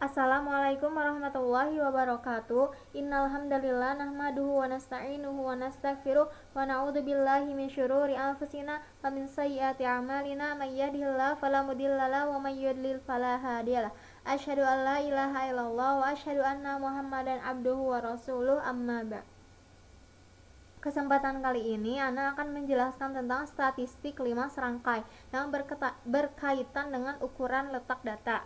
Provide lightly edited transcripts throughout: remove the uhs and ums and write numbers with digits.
Assalamualaikum warahmatullahi wabarakatuh. Innal hamdalillah nahmaduhu wa nasta'inuhu wa nastaghfiruh wa na'udzu billahi min syururi anfusina wa min sayyiati a'malina may yahdihillahu fala mudilla lahu wa may yudlil fala hadiyalah. Asyhadu an la ilaha illallah wa asyhadu anna Muhammadan abduhu wa rasuluh amma ba'd. Kesempatan kali ini Ana akan menjelaskan tentang statistik 5 serangkai yang berkaitan dengan ukuran letak data.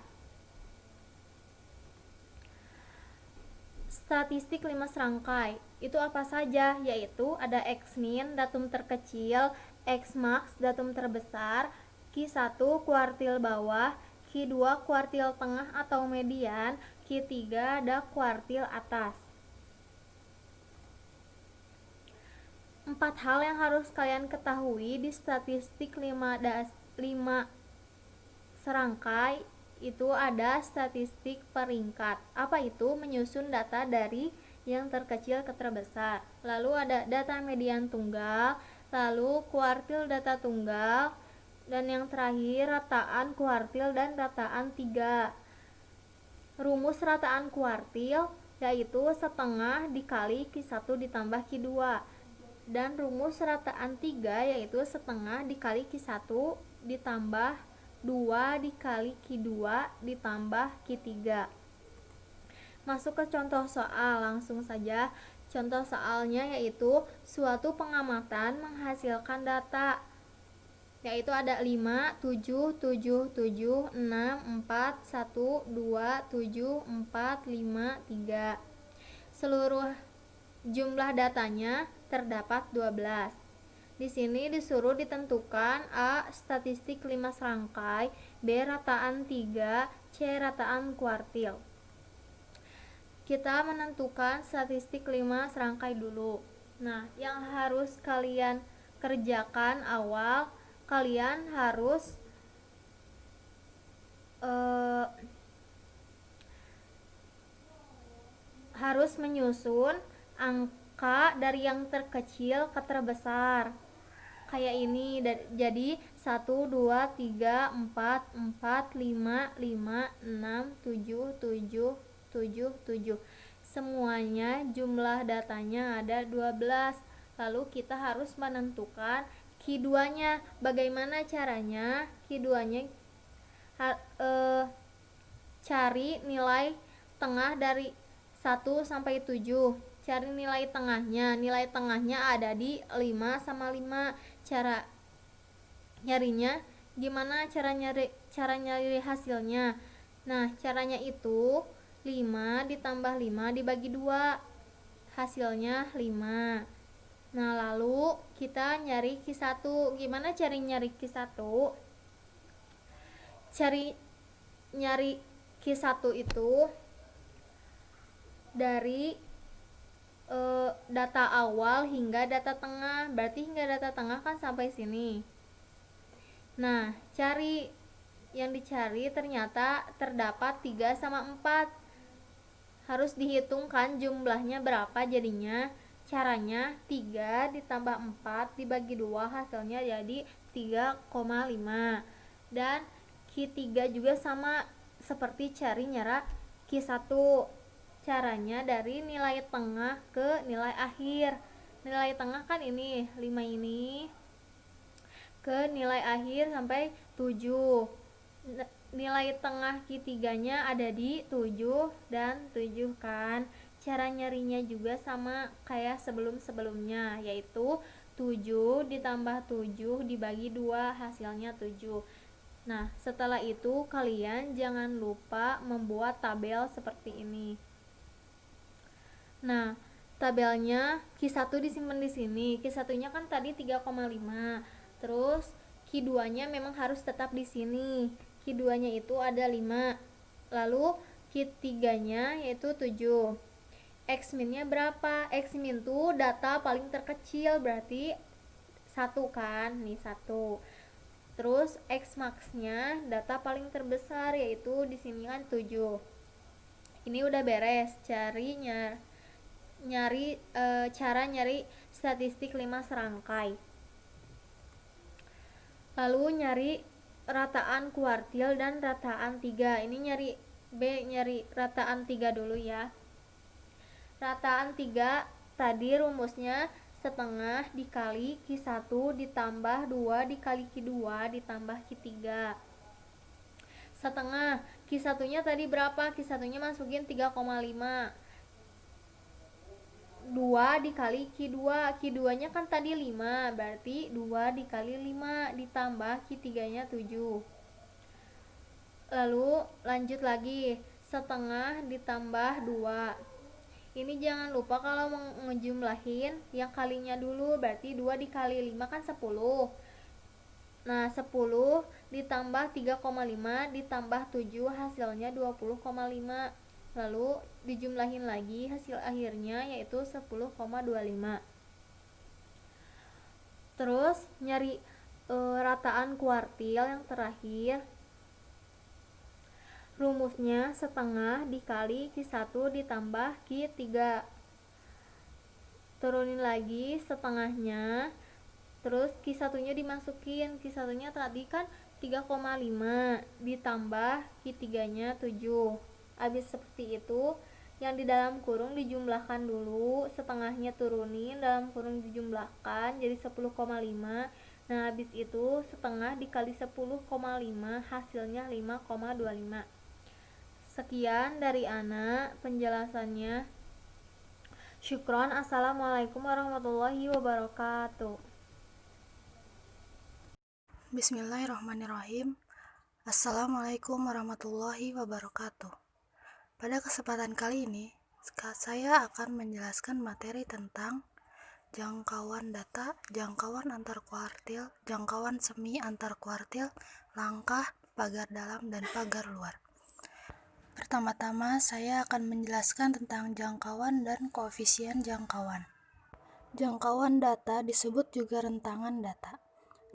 Statistik 5 serangkai itu apa saja? Yaitu ada X-min, datum terkecil, X-max, datum terbesar, Q1 kuartil bawah, Q2 kuartil tengah atau median, Q3 ada kuartil atas. 4 hal yang harus kalian ketahui di statistik 5 serangkai itu ada statistik peringkat. Apa itu? Menyusun data dari yang terkecil ke terbesar. Lalu ada data median tunggal, lalu kuartil data tunggal, dan yang terakhir rataan kuartil dan rataan 3. Rumus rataan kuartil yaitu setengah dikali Q1 ditambah Q2, dan rumus rataan 3 yaitu setengah dikali Q1 ditambah 2 dikali Q2 ditambah Q3. Masuk ke contoh soal, langsung saja. Contoh soalnya yaitu suatu pengamatan menghasilkan data, yaitu ada 5, 7, 7, 7, 6, 4, 1, 2, 7, 4, 5, 3. Seluruh jumlah datanya terdapat 12. Di sini disuruh ditentukan A. Statistik 5 serangkai, B. Rataan 3, C. Rataan kuartil. Kita menentukan statistik 5 serangkai dulu. Nah, yang harus kalian kerjakan awal, kalian harus menyusun angka dari yang terkecil ke terbesar. Kayak ini, jadi 1, 2, 3, 4, 4, 5, 5, 6, 7, 7, 7, 7. Semuanya jumlah datanya ada 12. Lalu kita harus menentukan Q2-nya. Bagaimana caranya? Q2-nya cari nilai tengah dari 1 sampai 7. Cari nilai tengahnya. Nilai tengahnya ada di 5 sama 5. Cara nyarinya gimana? Cara nyari hasilnya. Nah, caranya itu 5 ditambah 5 dibagi 2. Hasilnya 5. Nah, lalu kita nyari Q1. Gimana cara nyari Q1? Nyari Q1 itu dari data awal hingga data tengah. Berarti hingga data tengah kan sampai sini. Nah, cari yang dicari ternyata terdapat 3 sama 4. Harus dihitungkan jumlahnya berapa jadinya. Caranya 3 ditambah 4 dibagi 2, hasilnya jadi 3,5. Dan Q3 juga sama seperti cari nyara Q1. Caranya dari nilai tengah ke nilai akhir. Nilai tengah kan ini 5 ini, ke nilai akhir sampai 7. Nilai tengah Q3 nya ada di 7 dan 7 kan. Cara nyarinya juga sama kayak sebelum-sebelumnya, yaitu 7 ditambah 7 dibagi 2, hasilnya 7. Nah, setelah itu kalian jangan lupa membuat tabel seperti ini. Nah, tabelnya Q1 disimpan di sini. Q1-nya kan tadi 3,5. Terus Q2-nya memang harus tetap di sini. Q2-nya itu ada 5. Lalu Q3-nya yaitu 7. X-min-nya berapa? X-min itu data paling terkecil, berarti 1 kan? Nih 1. Terus X-max-nya data paling terbesar, yaitu di sini kan 7. Ini udah beres. Cara nyari statistik 5 serangkai. Lalu nyari rataan kuartil dan rataan 3. Ini nyari B. Nyari rataan 3 dulu ya. Rataan 3 tadi rumusnya setengah dikali Q1 ditambah 2 dikali Q2 ditambah Q3. Setengah, Q1 nya tadi berapa? Q1 nya masukin 3,5, 2 dikali Q2, Q2 nya kan tadi 5, berarti 2 dikali 5 ditambah Q3 nya 7. Lalu lanjut lagi, setengah ditambah 2. Ini jangan lupa kalau ngejumlahin yang kalinya dulu, berarti 2 dikali 5 kan 10. Nah, 10 ditambah 3,5 ditambah 7 hasilnya 20,5. Lalu dijumlahin lagi hasil akhirnya yaitu 10,25. Terus nyari rataan kuartil yang terakhir. Rumusnya setengah dikali Q1 ditambah Q3. Turunin lagi setengahnya, terus Q1 nya dimasukin. Q1 nya tadi kan 3,5 ditambah Q3 nya 7. Habis seperti itu, yang di dalam kurung dijumlahkan dulu, setengahnya turunin, dalam kurung dijumlahkan jadi 10,5. Nah, habis itu setengah dikali 10,5 hasilnya 5,25. Sekian dari Ana penjelasannya. Syukron. Assalamualaikum warahmatullahi wabarakatuh. Bismillahirrahmanirrahim. Assalamualaikum warahmatullahi wabarakatuh. Pada kesempatan kali ini, saya akan menjelaskan materi tentang jangkauan data, jangkauan antar kuartil, jangkauan semi antar kuartil, langkah, pagar dalam, dan pagar luar. Pertama-tama, saya akan menjelaskan tentang jangkauan dan koefisien jangkauan. Jangkauan data disebut juga rentangan data.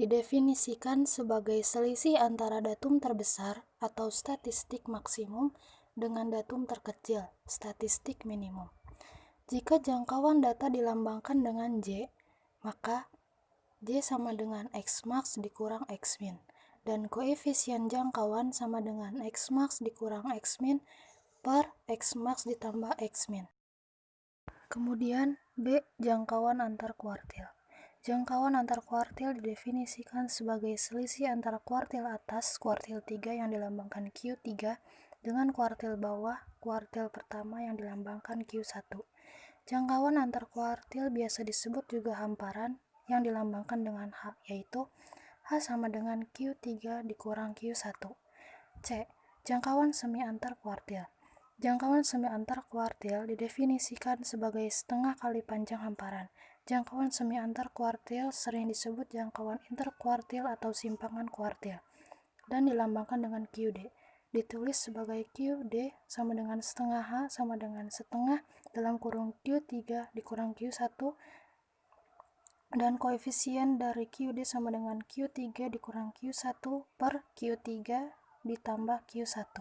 Didefinisikan sebagai selisih antara datum terbesar atau statistik maksimum dengan datum terkecil, statistik minimum. Jika jangkauan data dilambangkan dengan J, maka J sama dengan X max dikurang X min, dan koefisien jangkauan sama dengan X max dikurang X min per X max ditambah X min. Kemudian B. Jangkauan antar kuartil. Jangkauan antar kuartil didefinisikan sebagai selisih antara kuartil atas, kuartil 3 yang dilambangkan Q3, dengan kuartil bawah, kuartil pertama yang dilambangkan Q1. Jangkauan antar kuartil biasa disebut juga hamparan yang dilambangkan dengan H, yaitu H sama dengan Q3 dikurang Q1. C. Jangkauan semi antar kuartil. Jangkauan semi antar kuartil didefinisikan sebagai setengah kali panjang hamparan. Jangkauan semi antar kuartil sering disebut jangkauan interkuartil atau simpangan kuartil, dan dilambangkan dengan QD. Ditulis sebagai QD sama dengan setengah H sama dengan setengah dalam kurung Q3 dikurang Q1, dan koefisien dari QD sama dengan Q3 dikurang Q1 per Q3 ditambah Q1.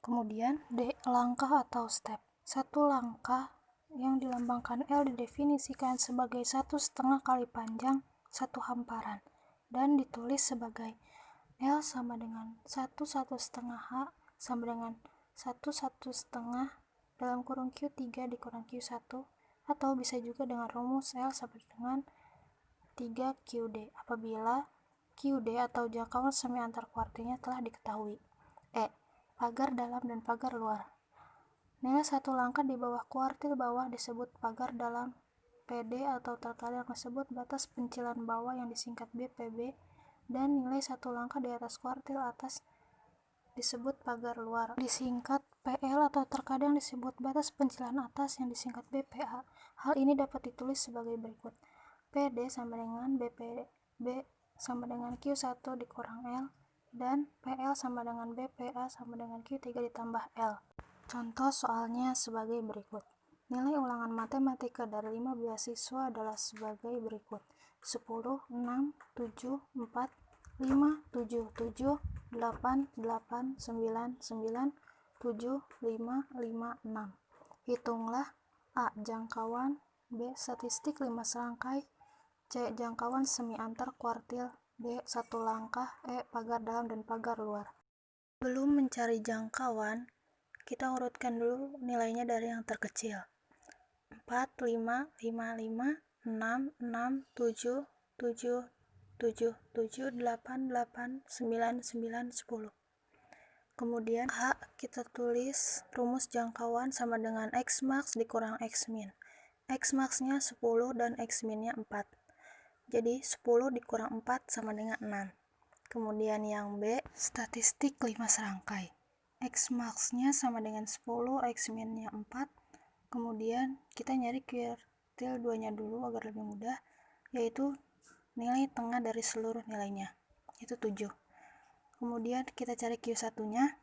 Kemudian D. Langkah atau step. Satu langkah yang dilambangkan L didefinisikan sebagai 1,5 kali panjang satu hamparan, dan ditulis sebagai L sama dengan 1,5 H sama dengan 1,5 dalam kurung Q3 dikurang Q1, atau bisa juga dengan rumus L sama dengan 3 QD apabila QD atau jangkauan semi antar kuartilnya telah diketahui. E. Pagar dalam dan pagar luar. Nilai satu langkah di bawah kuartil bawah disebut pagar dalam. PD atau terkadang disebut batas pencilan bawah yang disingkat BPB, dan nilai satu langkah di atas kuartil atas disebut pagar luar, disingkat PL, atau terkadang disebut batas pencilan atas yang disingkat BPA. Hal ini dapat ditulis sebagai berikut. PD sama dengan BPB sama dengan Q1 dikurang L, dan PL sama dengan BPA sama dengan Q3 ditambah L. Contoh soalnya sebagai berikut. Nilai ulangan matematika dari 15 siswa adalah sebagai berikut. 10, 6, 7, 4, 5, 7, 7, 8, 8, 9, 9, 7, 5, 5, 6. Hitunglah. A. Jangkauan. B. Statistik 5 serangkai. C. Jangkauan semi antar kuartil. D. Satu langkah. E. Pagar dalam dan pagar luar. Belum mencari jangkauan, kita urutkan dulu nilainya dari yang terkecil. 4, 5, 5, 5, 6, 6, 7, 7, 7, 7, 8, 8, 9, 9, 10. Kemudian H kita tulis rumus jangkauan sama dengan X max dikurang X min. X max-nya 10 dan X min-nya 4. Jadi 10 dikurang 4 sama dengan 6. Kemudian yang B, statistik 5 serangkai. X max-nya sama dengan 10, X min-nya 4. Kemudian kita nyari kuartil 2-nya dulu agar lebih mudah, yaitu nilai tengah dari seluruh nilainya, itu 7. Kemudian kita cari Q1-nya.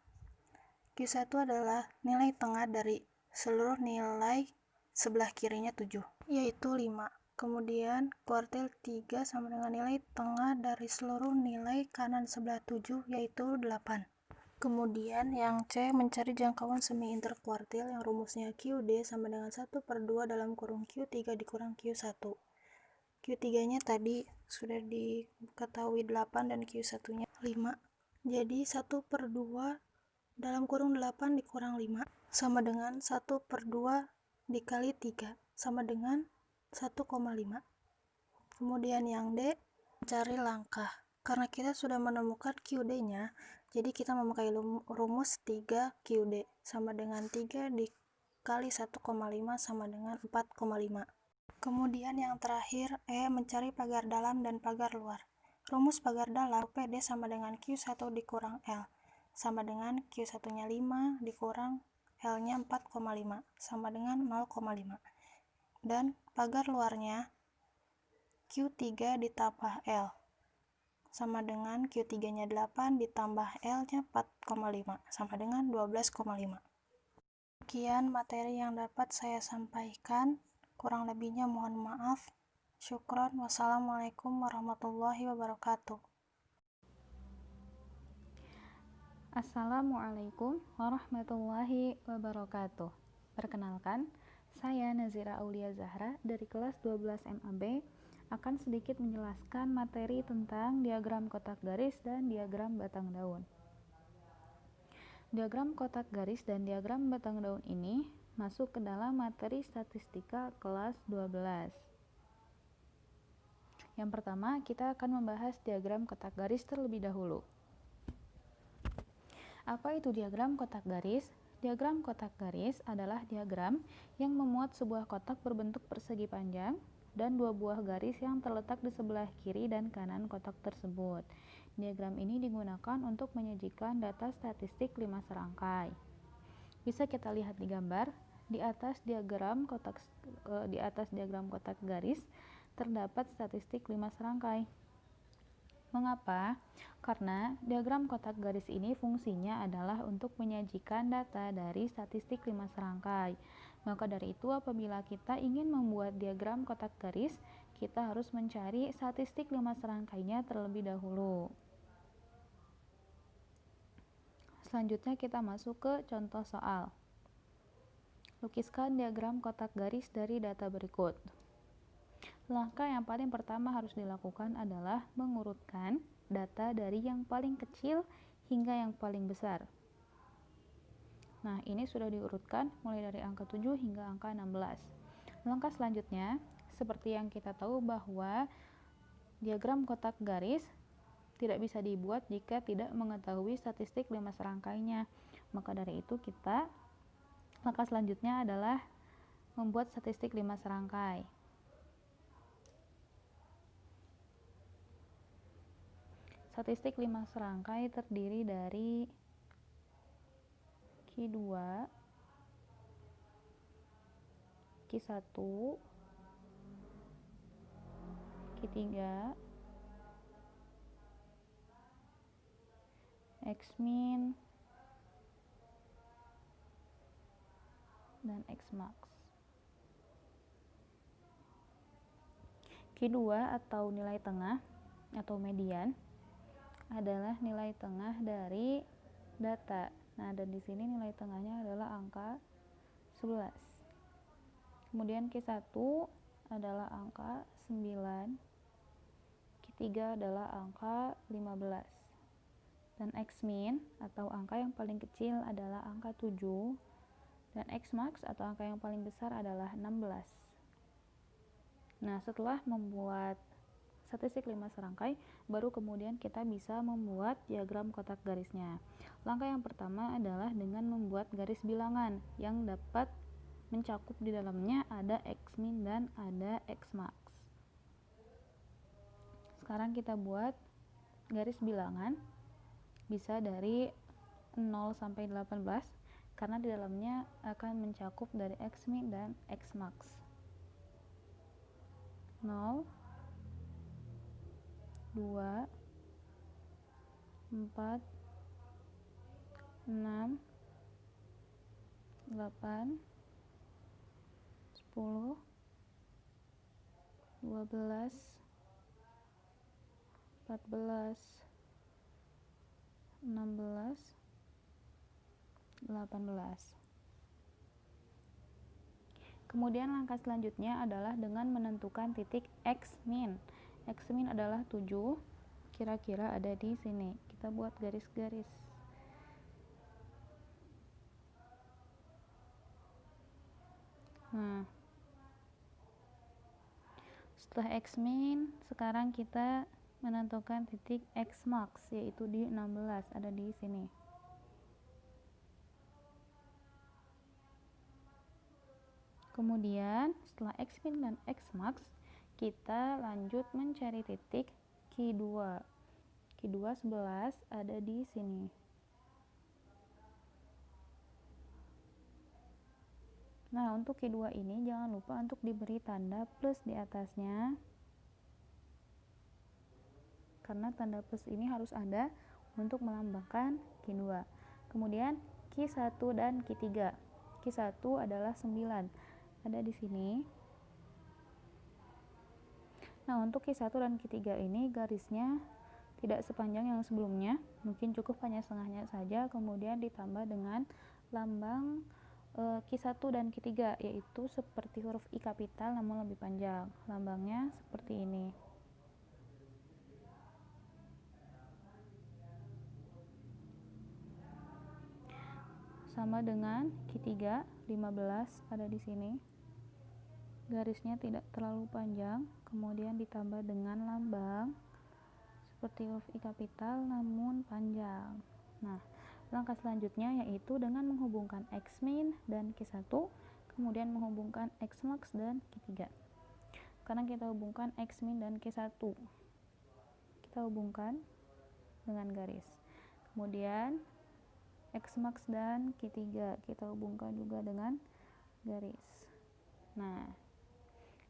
Q1 adalah nilai tengah dari seluruh nilai sebelah kirinya 7, yaitu 5. Kemudian kuartil 3 sama dengan nilai tengah dari seluruh nilai kanan sebelah 7, yaitu 8. Kemudian yang C, mencari jangkauan semi interkuartil yang rumusnya QD sama dengan 1/2 dalam kurung Q3 dikurang Q1. Q3-nya tadi sudah diketahui 8 dan Q1-nya 5. Jadi 1/2 dalam kurung 8 dikurang 5 sama dengan 1/2 dikali 3 sama dengan 1,5. Kemudian yang D, cari langkah. Karena kita sudah menemukan QD-nya, jadi kita memakai rumus 3QD sama dengan 3 dikali 1,5 sama dengan 4,5. Kemudian yang terakhir E, mencari pagar dalam dan pagar luar. Rumus pagar dalam PD sama dengan Q1 dikurang L sama dengan Q1-nya 5 dikurang L-nya 4,5 sama dengan 0,5. Dan pagar luarnya Q3 ditambah L sama dengan Q3-nya 8 ditambah L-nya 4,5 sama dengan 12,5. Sekian materi yang dapat saya sampaikan, kurang lebihnya mohon maaf. Syukron. Wassalamualaikum warahmatullahi wabarakatuh. Assalamualaikum warahmatullahi wabarakatuh. Perkenalkan, saya Nazira Aulia Zahra dari kelas 12 MAB akan sedikit menjelaskan materi tentang diagram kotak garis dan diagram batang daun. Diagram kotak garis dan diagram batang daun ini masuk ke dalam materi statistika kelas 12. Yang pertama, kita akan membahas diagram kotak garis terlebih dahulu. Apa itu diagram kotak garis? Diagram kotak garis adalah diagram yang memuat sebuah kotak berbentuk persegi panjang dan dua buah garis yang terletak di sebelah kiri dan kanan kotak tersebut. Diagram ini digunakan untuk menyajikan data statistik 5 serangkai. Bisa kita lihat di gambar. Di atas diagram kotak garis terdapat statistik 5 serangkai. Mengapa? Karena diagram kotak garis ini fungsinya adalah untuk menyajikan data dari statistik 5 serangkai. Maka dari itu, apabila kita ingin membuat diagram kotak garis, kita harus mencari statistik 5 serangkainya terlebih dahulu. Selanjutnya kita masuk ke contoh soal. Lukiskan diagram kotak garis dari data berikut. Langkah yang paling pertama harus dilakukan adalah mengurutkan data dari yang paling kecil hingga yang paling besar. Nah, ini sudah diurutkan mulai dari angka 7 hingga angka 16. Langkah selanjutnya, seperti yang kita tahu bahwa diagram kotak garis tidak bisa dibuat jika tidak mengetahui statistik 5 serangkainya. Maka dari itu langkah selanjutnya adalah membuat statistik 5 serangkai. Statistik 5 serangkai terdiri dari Q2, Q1, Q3, X min, dan X max. Q2 atau nilai tengah atau median adalah nilai tengah dari data. Nah, dan di sini nilai tengahnya adalah angka 11. Kemudian Q1 adalah angka 9. Q3 adalah angka 15. dan X-min atau angka yang paling kecil adalah angka 7 dan X-max atau angka yang paling besar adalah 16. Nah, setelah membuat statistik 5 serangkai, baru kemudian kita bisa membuat diagram kotak garisnya. Langkah yang pertama adalah dengan membuat garis bilangan yang dapat mencakup di dalamnya ada X-min dan ada X-max. Sekarang kita buat garis bilangan, bisa dari 0 sampai 18 karena di dalamnya akan mencakup dari X-min dan X-max. 0, 2, 4, 6, 8, 10, 12, 14, 16, 18. Kemudian langkah selanjutnya adalah dengan menentukan titik X-min. X-min adalah 7, kira-kira ada di sini. Kita buat garis-garis. Nah, setelah X-min, sekarang kita menentukan titik X-max, yaitu di 16, ada di sini. Kemudian setelah X-min dan X-max, kita lanjut mencari titik Q2. Q2 11 ada di sini. Nah, untuk Q2 ini jangan lupa untuk diberi tanda plus di atasnya, karena tanda plus ini harus ada untuk melambangkan Q2. Kemudian Q1 dan Q3. Q1 adalah 9. Ada di sini. Nah, untuk Q1 dan Q3 ini garisnya tidak sepanjang yang sebelumnya, mungkin cukup hanya setengahnya saja, kemudian ditambah dengan lambang Q1 dan Q3, yaitu seperti huruf I kapital namun lebih panjang. Lambangnya seperti ini. Sama dengan Q3, 15 ada di sini. Garisnya tidak terlalu panjang, kemudian ditambah dengan lambang seperti huruf I kapital namun panjang. Nah, langkah selanjutnya yaitu dengan menghubungkan X-min dan Q1, kemudian menghubungkan X-max dan Q3. Sekarang kita hubungkan X-min dan Q1. Kita hubungkan dengan garis. Kemudian X-max dan Q3 kita hubungkan juga dengan garis. Nah,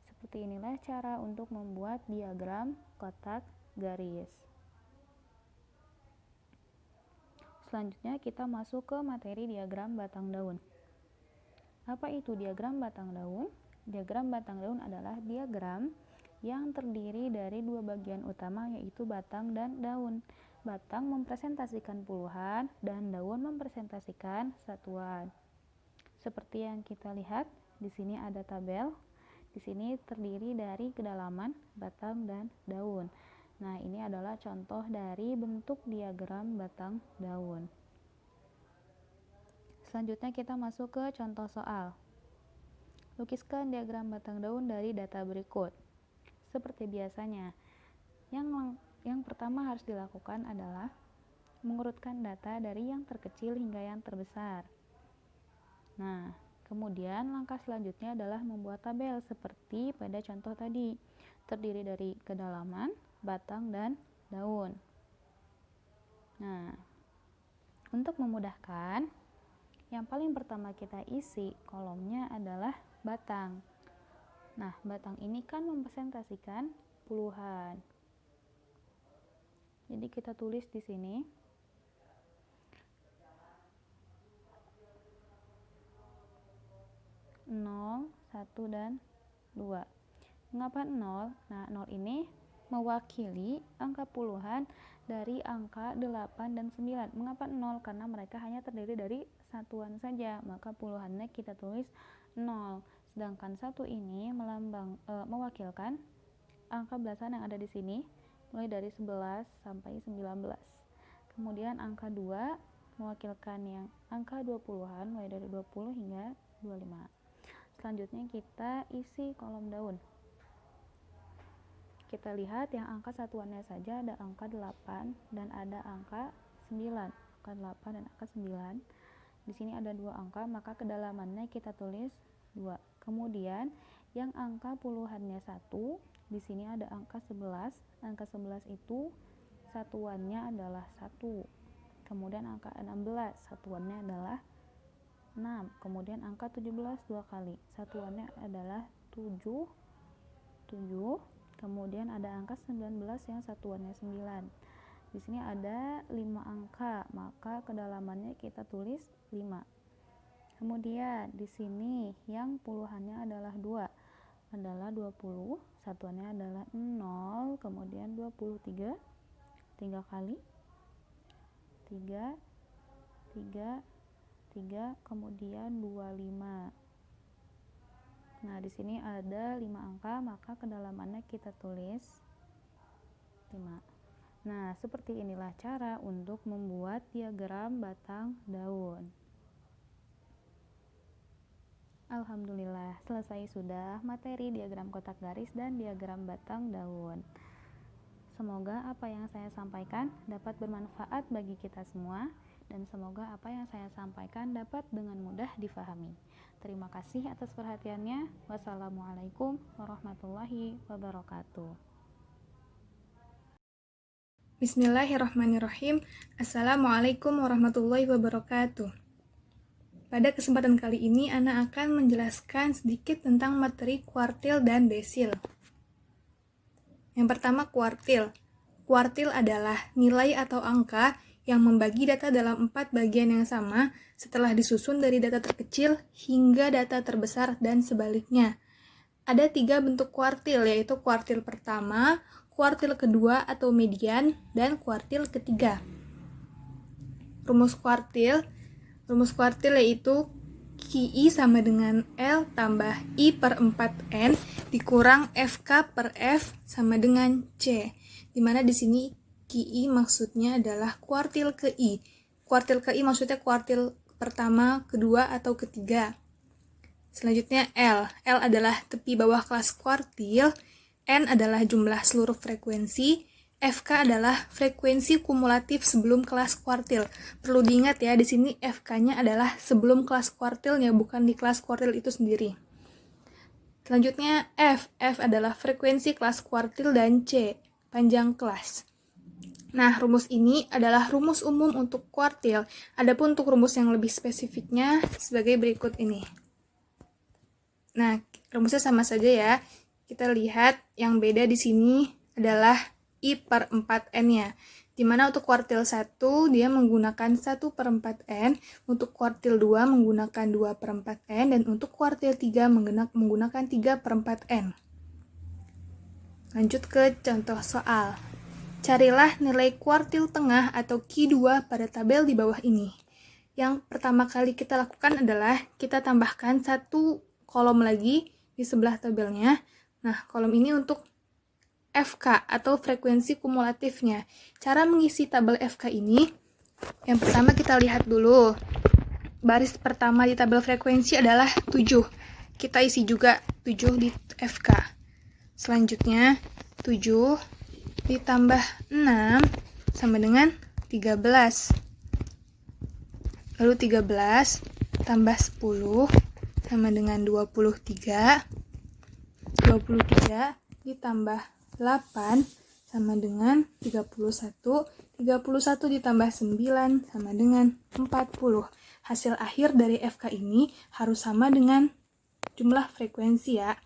seperti inilah cara untuk membuat diagram kotak garis. Selanjutnya kita masuk ke materi diagram batang daun. Apa itu diagram batang daun? Diagram batang daun adalah diagram yang terdiri dari dua bagian utama, yaitu batang dan daun. Batang mempresentasikan puluhan dan daun mempresentasikan satuan. Seperti yang kita lihat, di sini ada tabel. Di sini terdiri dari kedalaman, batang, dan daun. Nah, ini adalah contoh dari bentuk diagram batang daun. Selanjutnya kita masuk ke contoh soal. Lukiskan diagram batang daun dari data berikut. Seperti biasanya, yang pertama harus dilakukan adalah mengurutkan data dari yang terkecil hingga yang terbesar. Nah, kemudian langkah selanjutnya adalah membuat tabel seperti pada contoh tadi, terdiri dari kedalaman, batang, dan daun. Nah, untuk memudahkan, yang paling pertama kita isi kolomnya adalah batang. Nah, batang ini kan mempresentasikan puluhan. Jadi kita tulis di sini 0, 1, dan 2. Mengapa 0? Nah, 0 ini mewakili angka puluhan dari angka 8 dan 9. Mengapa 0? Karena mereka hanya terdiri dari satuan saja, maka puluhannya kita tulis 0. Sedangkan 1 ini mewakilkan angka belasan yang ada di sini, mulai dari 11 sampai 19. Kemudian angka 2 mewakilkan yang angka 20-an, mulai dari 20 hingga 25. Selanjutnya kita isi kolom daun. Kita lihat yang angka satuannya saja ada angka 8 dan ada angka 9. Angka 8 dan angka 9. Di sini ada 2 angka, maka kedalamannya kita tulis 2. Kemudian yang angka puluhannya 1, di sini ada angka 11. Angka 11 itu satuannya adalah 1. Kemudian angka 16 satuannya adalah 6. Kemudian angka 17 2 kali, satuannya adalah 7. Kemudian ada angka 19 yang satuannya 9. Di sini ada 5 angka, maka kedalamannya kita tulis 5. Kemudian di sini yang puluhannya adalah 2. Adalah 20, satuannya adalah 0, kemudian 23 3 kali 3, kemudian 25. Nah, di sini ada 5 angka, maka kedalamannya kita tulis 5. Nah, seperti inilah cara untuk membuat diagram batang daun. Alhamdulillah, selesai sudah materi diagram kotak garis dan diagram batang daun. Semoga apa yang saya sampaikan dapat bermanfaat bagi kita semua, dan semoga apa yang saya sampaikan dapat dengan mudah difahami. Terima kasih atas perhatiannya. Wassalamualaikum warahmatullahi wabarakatuh. Bismillahirrahmanirrahim. Assalamualaikum warahmatullahi wabarakatuh. Pada kesempatan kali ini, Ana akan menjelaskan sedikit tentang materi kuartil dan desil. Yang pertama, kuartil. Kuartil adalah nilai atau angka yang membagi data dalam 4 bagian yang sama setelah disusun dari data terkecil hingga data terbesar dan sebaliknya. Ada 3 bentuk kuartil, yaitu kuartil pertama, kuartil kedua atau median, dan kuartil ketiga. Rumus kuartil yaitu QI sama dengan L tambah I per 4N dikurang FK per F sama dengan C. Dimana di sini QI maksudnya adalah kuartil ke I. Kuartil ke I maksudnya kuartil pertama, kedua, atau ketiga. Selanjutnya L. L adalah tepi bawah kelas kuartil. N adalah jumlah seluruh frekuensi. FK adalah frekuensi kumulatif sebelum kelas kuartil. Perlu diingat ya, di sini FK-nya adalah sebelum kelas kuartilnya, bukan di kelas kuartil itu sendiri. Selanjutnya F. F adalah frekuensi kelas kuartil, dan C, panjang kelas. Nah, rumus ini adalah rumus umum untuk kuartil. Adapun untuk rumus yang lebih spesifiknya sebagai berikut ini. Nah, rumusnya sama saja ya. Kita lihat yang beda di sini adalah I per 4N-nya. Dimana untuk kuartil 1 dia menggunakan 1 per 4N, untuk kuartil 2 menggunakan 2 per 4N, dan untuk kuartil 3 menggunakan 3 per 4N. Lanjut ke contoh soal. Carilah nilai kuartil tengah atau Q2 pada tabel di bawah ini. Yang pertama kali kita lakukan adalah kita tambahkan 1 kolom lagi di sebelah tabelnya. Nah, kolom ini untuk FK atau frekuensi kumulatifnya. Cara mengisi tabel FK ini, yang pertama kita lihat dulu. Baris pertama di tabel frekuensi adalah 7. Kita isi juga 7 di FK. Selanjutnya, 7 ditambah 6 sama dengan 13. Lalu 13 tambah 10 sama dengan 23. 23 ditambah 8 sama dengan 31. 31 ditambah 9 sama dengan 40. Hasil akhir dari FK ini harus sama dengan jumlah frekuensi ya.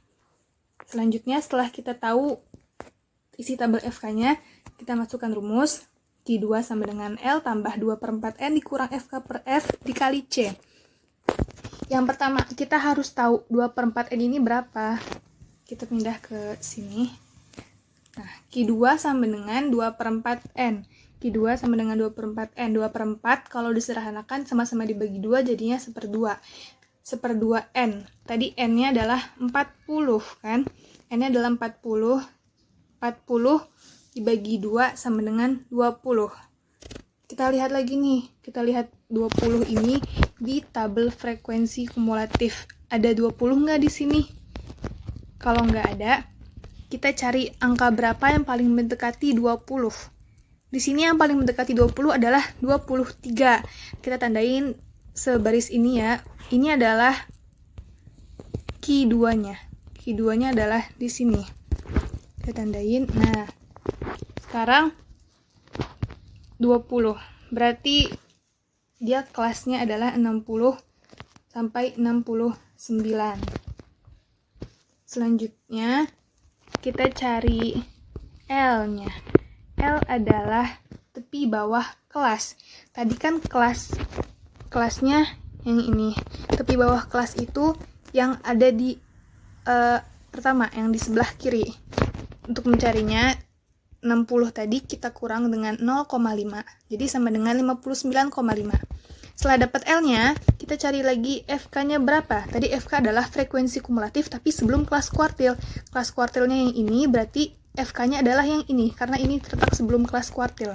Selanjutnya setelah kita tahu isi tabel FK-nya, kita masukkan rumus Q2 sama dengan L tambah 2 per 4N dikurang FK per F dikali C. Yang pertama, kita harus tahu 2 per 4N ini berapa. Kita pindah ke sini. Nah, Q2 sama dengan 2 per 4N. Q2 sama dengan 2 per 4N. 2 per 4 kalau disederhanakan sama-sama dibagi 2 jadinya 1/2. 1/2N. Tadi N-nya adalah 40 kan. N-nya adalah 40. 40 dibagi 2 sama dengan 20. Kita kita lihat lagi nih. Kita lihat 20 ini di tabel frekuensi kumulatif. Ada 20 nggak di sini? Kalau nggak ada, kita cari angka berapa yang paling mendekati 20. Di sini yang paling mendekati 20 adalah 23. Kita tandain sebaris ini ya. Ini adalah Q 2-nya. Q 2-nya adalah di sini. Kita tandain. Nah, sekarang 20. Berarti dia kelasnya adalah 60 sampai 69. Selanjutnya, kita cari L-nya. L adalah tepi bawah kelas. Tadi kan kelasnya yang ini. Tepi bawah kelas itu yang ada di pertama, yang di sebelah kiri. Untuk mencarinya, 60 tadi kita kurang dengan 0,5. Jadi sama dengan 59,5. Setelah dapat L-nya, kita cari lagi FK-nya berapa. Tadi FK adalah frekuensi kumulatif, tapi sebelum kelas kuartil. Kelas kuartilnya yang ini, berarti FK-nya adalah yang ini, karena ini terletak sebelum kelas kuartil.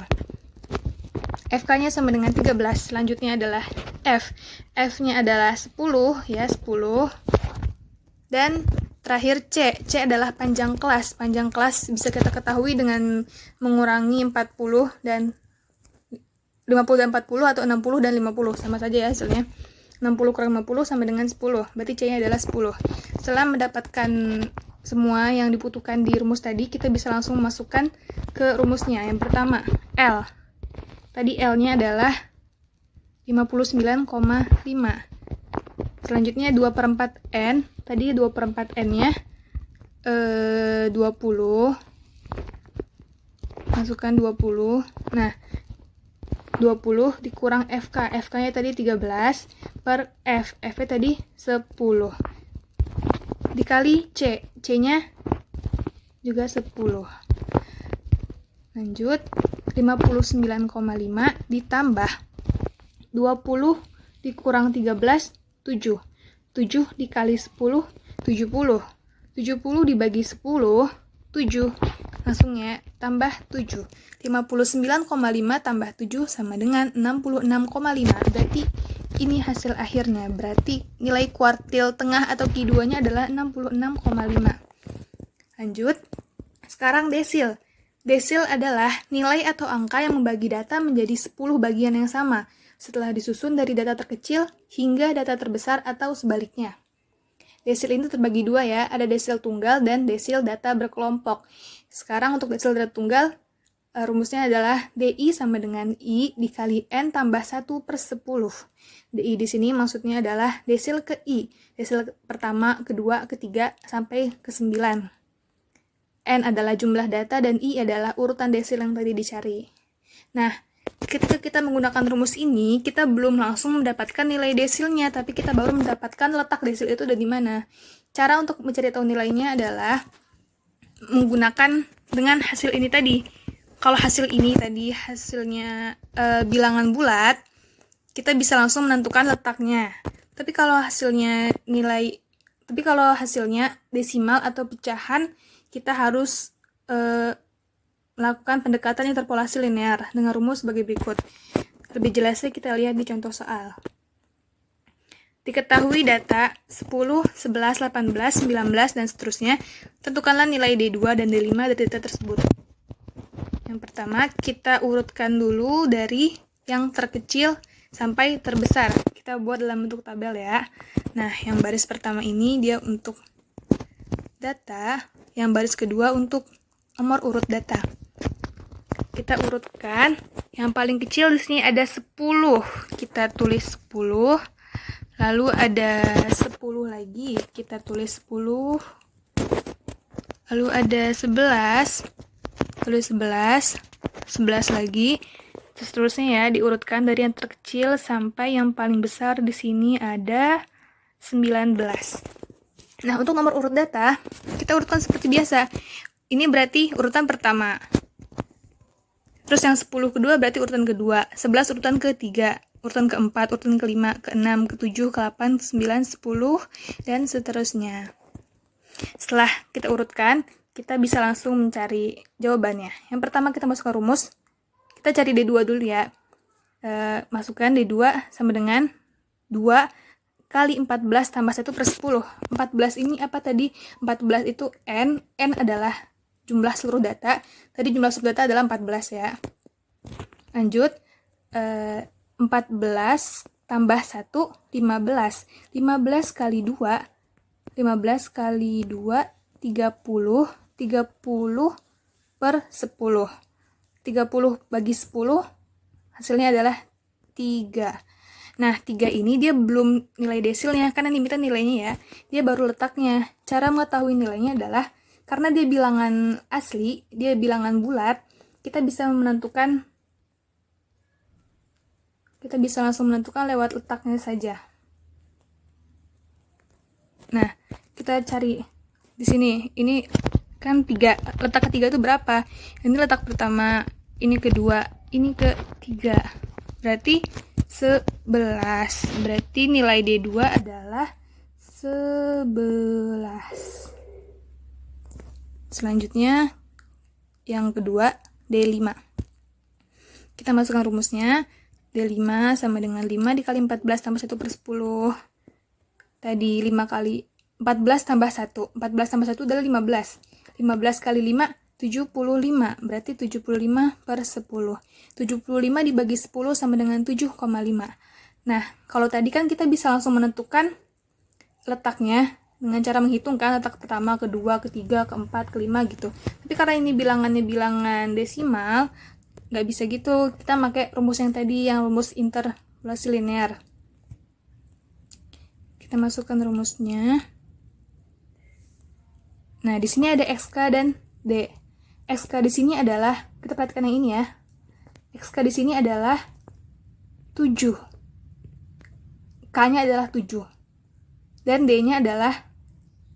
FK-nya sama dengan 13. Selanjutnya adalah F. F-nya adalah 10, ya, 10. Dan terakhir C. C adalah panjang kelas. Panjang kelas bisa kita ketahui dengan mengurangi 40 dan 50 dan 40 atau 60 dan 50. Sama saja ya hasilnya. 60 kurang 50 sama dengan 10. Berarti C-nya adalah 10. Setelah mendapatkan semua yang dibutuhkan di rumus tadi, kita bisa langsung memasukkan ke rumusnya. Yang pertama, L. Tadi L-nya adalah 59,5. Selanjutnya 2/4 N. Tadi 2/4 N-nya 20. Masukkan 20. Nah, 20 dikurang FK. FK-nya tadi 13 per F. F-nya tadi 10. Dikali C. C-nya juga 10. Lanjut, 59,5 ditambah 20 dikurang 13, 7. 7 dikali 10, 70. 70 dibagi 10, 7. Langsung ya, tambah 7. 59,5 tambah 7 sama dengan 66,5. Berarti ini hasil akhirnya. Berarti nilai kuartil tengah atau Q2-nya adalah 66,5. Lanjut. Sekarang desil. Desil adalah nilai atau angka yang membagi data menjadi 10 bagian yang sama, setelah disusun dari data terkecil hingga data terbesar atau sebaliknya. Desil ini terbagi dua ya, ada desil tunggal dan desil data berkelompok. Sekarang untuk desil data tunggal, rumusnya adalah DI sama dengan I dikali N tambah 1/10. DI di sini maksudnya adalah desil ke I. Desil pertama, kedua, ketiga, sampai ke 9. N adalah jumlah data dan I adalah urutan desil yang tadi dicari. Nah, ketika kita menggunakan rumus ini, kita belum langsung mendapatkan nilai desilnya, tapi kita baru mendapatkan letak desil itu ada di mana. Cara untuk mencari tahu nilainya adalah menggunakan dengan hasil ini tadi. Kalau hasil ini tadi hasilnya bilangan bulat, kita bisa langsung menentukan letaknya. Tapi kalau hasilnya desimal atau pecahan, kita harus melakukan pendekatan interpolasi linear dengan rumus sebagai berikut. Lebih jelasnya kita lihat di contoh soal. Diketahui data 10, 11, 18, 19, dan seterusnya. Tentukanlah nilai D2 dan D5 dari data tersebut. Yang pertama, kita urutkan dulu dari yang terkecil sampai terbesar. Kita buat dalam bentuk tabel ya. Nah, yang baris pertama ini dia untuk data, yang baris kedua untuk nomor urut data. Kita urutkan. Yang paling kecil di sini ada 10. Kita tulis 10. Lalu ada 10 lagi. Kita tulis 10. Lalu ada 11. Tulis 11. 11 lagi. Terus seterusnya ya, diurutkan dari yang terkecil sampai yang paling besar. Di sini ada 19. Nah, untuk nomor urut data, kita urutkan seperti biasa. Ini berarti urutan pertama. Terus yang 10 kedua berarti urutan kedua. 11 urutan ketiga. Urutan keempat, urutan kelima, keenam, ketujuh, ke-8, ke-9, 10, dan seterusnya. Setelah kita urutkan, kita bisa langsung mencari jawabannya. Yang pertama kita masukkan rumus. Kita cari D2 dulu ya. masukkan D2 sama dengan 2 kali 14 tambah 1 per 10. 14 ini apa tadi? 14 itu N adalah jumlah seluruh data. Tadi jumlah seluruh data adalah 14 ya. Lanjut, 14 tambah 1, 15. 15 kali 2, 15 kali 2, 30. 30 per 10. 30 bagi 10, hasilnya adalah 3. Nah, 3 ini dia belum nilai desilnya, karena ini kita nilainya ya. Dia baru letaknya. Cara mengetahui nilainya adalah, karena dia bilangan asli, dia bilangan bulat, kita bisa langsung menentukan lewat letaknya saja. Nah, kita cari di sini. Ini kan 3. Letak ketiga itu berapa? Ini letak pertama, ini kedua, ini ketiga. Berarti 11. Berarti nilai D2 adalah 11. Selanjutnya yang kedua, D5. Kita masukkan rumusnya. D5 sama dengan 5 dikali 14 tambah 1 per 10. Tadi 5 kali 14 tambah 1. 14 tambah 1 adalah 15. 15 kali 5, 75. Berarti 75 per 10. 75 dibagi 10 sama dengan 7,5. Nah, kalau tadi kan kita bisa langsung menentukan letaknya dengan cara menghitung kan, letak pertama, kedua, ketiga, keempat, kelima gitu. Tapi karena ini bilangannya bilangan desimal, nggak bisa gitu. Kita pakai rumus yang tadi, yang rumus interpolasi linear. Kita masukkan rumusnya. Nah, di sini ada XK dan D. XK di sini adalah, kita perhatikan yang ini ya. XK di sini adalah 7. K-nya adalah 7. Dan D-nya adalah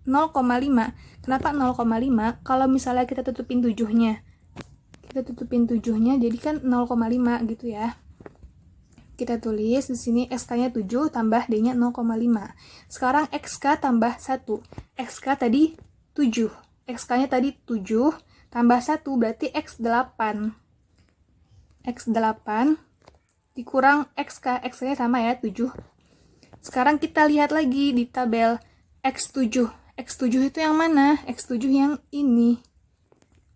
0,5. Kenapa 0,5? Kalau misalnya kita tutupin 7-nya. Jadi kan 0,5 gitu ya. Kita tulis di sini XK-nya 7 tambah D-nya 0,5. Sekarang XK tambah 1. XK tadi 7. XK-nya tadi 7 tambah 1 berarti X8. X8 dikurang XK. X-nya sama ya, 7. Sekarang kita lihat lagi di tabel X7. X7 itu yang mana? X7 yang ini.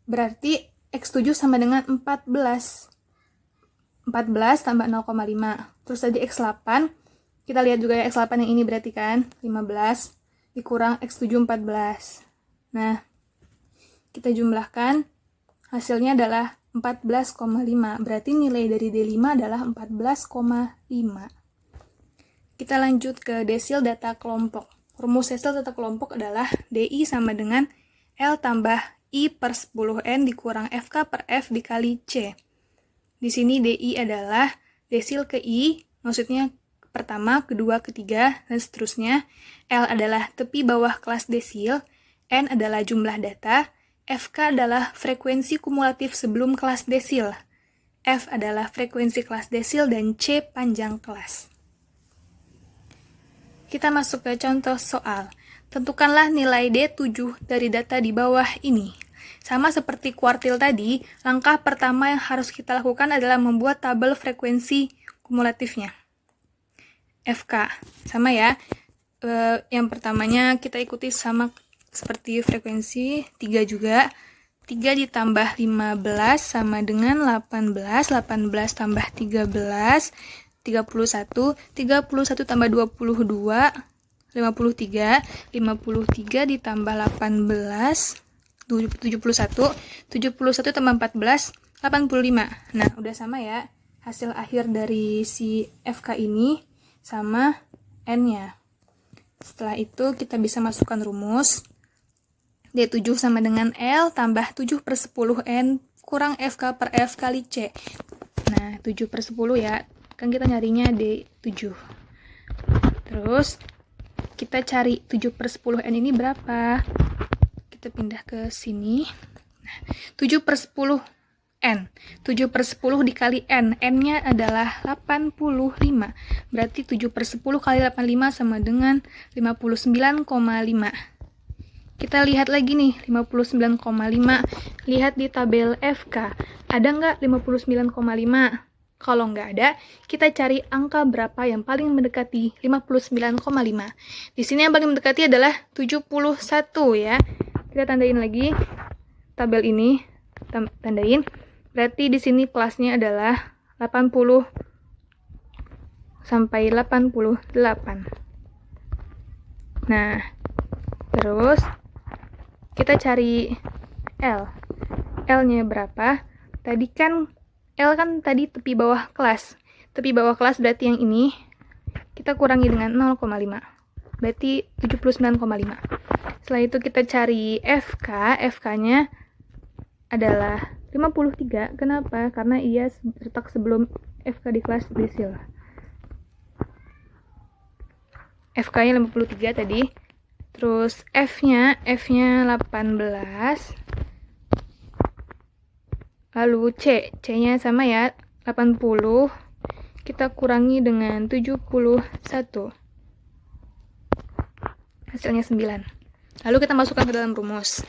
Berarti X7 sama dengan 14. 14 tambah 0,5. Terus tadi X8. Kita lihat juga ya X8 yang ini berarti kan 15 dikurang X7 14. Nah, kita jumlahkan. Hasilnya adalah 14,5. Berarti nilai dari D5 adalah 14,5. Kita lanjut ke desil data kelompok. Rumus desil data kelompok adalah DI sama dengan L tambah I per 10N dikurang FK per F dikali C. Di sini DI adalah desil ke I, maksudnya pertama, kedua, ketiga, dan seterusnya. L adalah tepi bawah kelas desil, N adalah jumlah data, FK adalah frekuensi kumulatif sebelum kelas desil, F adalah frekuensi kelas desil, dan C panjang kelas. Kita masuk ke contoh soal. Tentukanlah nilai D7 dari data di bawah ini. Sama seperti kuartil tadi, langkah pertama yang harus kita lakukan adalah membuat tabel frekuensi kumulatifnya. FK, sama ya. Yang pertamanya kita ikuti sama seperti frekuensi, 3 juga. 3 ditambah 15 sama dengan 18. 18 tambah 13, 31. 31 tambah 22, 53. 53 ditambah 18, 71. 71 tambah 14, 85. Nah, udah sama ya. Hasil akhir dari si FK ini sama N-nya. Setelah itu kita bisa masukkan rumus. D7 sama dengan L tambah 7 per 10N kurang FK per F kali C. Nah, 7 per 10 ya. Kan kita nyarinya D7. Terus, kita cari 7 per 10N ini berapa? Kita pindah ke sini. Nah, 7 per 10N. 7 per 10 dikali N. N-nya adalah 85. Berarti 7 per 10 kali 85 sama dengan 59,5. Kita lihat lagi nih, 59,5. Lihat di tabel FK. Ada nggak 59,5? Kalau nggak ada, kita cari angka berapa yang paling mendekati 59,5. Di sini yang paling mendekati adalah 71 ya. Kita tandain lagi tabel ini, tandain. Berarti di sini kelasnya adalah 80 sampai 88. Nah, terus kita cari L. L-nya berapa? Tadi kan L kan tadi tepi bawah kelas. Tepi bawah kelas berarti yang ini kita kurangi dengan 0,5. Berarti 79,5. Setelah itu kita cari FK. FK-nya adalah 53. Kenapa? Karena ia terletak sebelum FK di kelas desil. FK-nya 53 tadi. Terus F-nya 18. Lalu C-nya sama ya, 80. Kita kurangi dengan 71. Hasilnya 9. Lalu kita masukkan ke dalam rumus.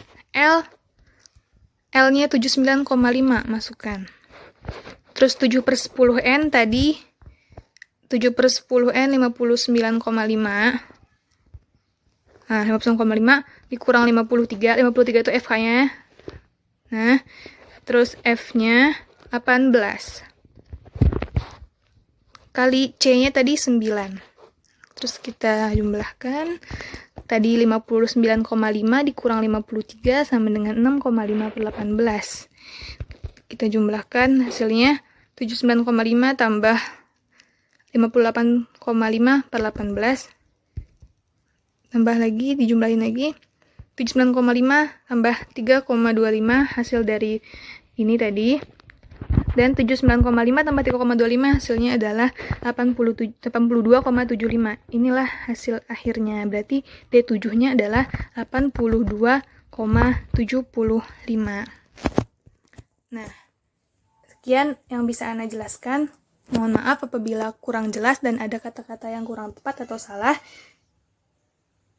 L-nya 79,5 masukkan. Terus 7/10N tadi, 7/10N 59,5. Nah, 59,5 dikurang 53. 53 itu FK-nya. Nah, terus F-nya 18. Kali C-nya tadi 9. Terus kita jumlahkan. Tadi 59,5 dikurang 53 sama dengan 6,5 per 18. Kita jumlahkan hasilnya 79,5 tambah 58,5 per 18. Tambah lagi, dijumlahin lagi. 79,5 tambah 3,25 hasil dari ini tadi. Dan 79,5 tambah 3,25 hasilnya adalah 82,75. Inilah hasil akhirnya. Berarti D7-nya adalah 82,75. Nah, sekian yang bisa Ana jelaskan. Mohon maaf apabila kurang jelas dan ada kata-kata yang kurang tepat atau salah.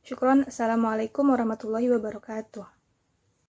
Syukron. Assalamualaikum warahmatullahi wabarakatuh.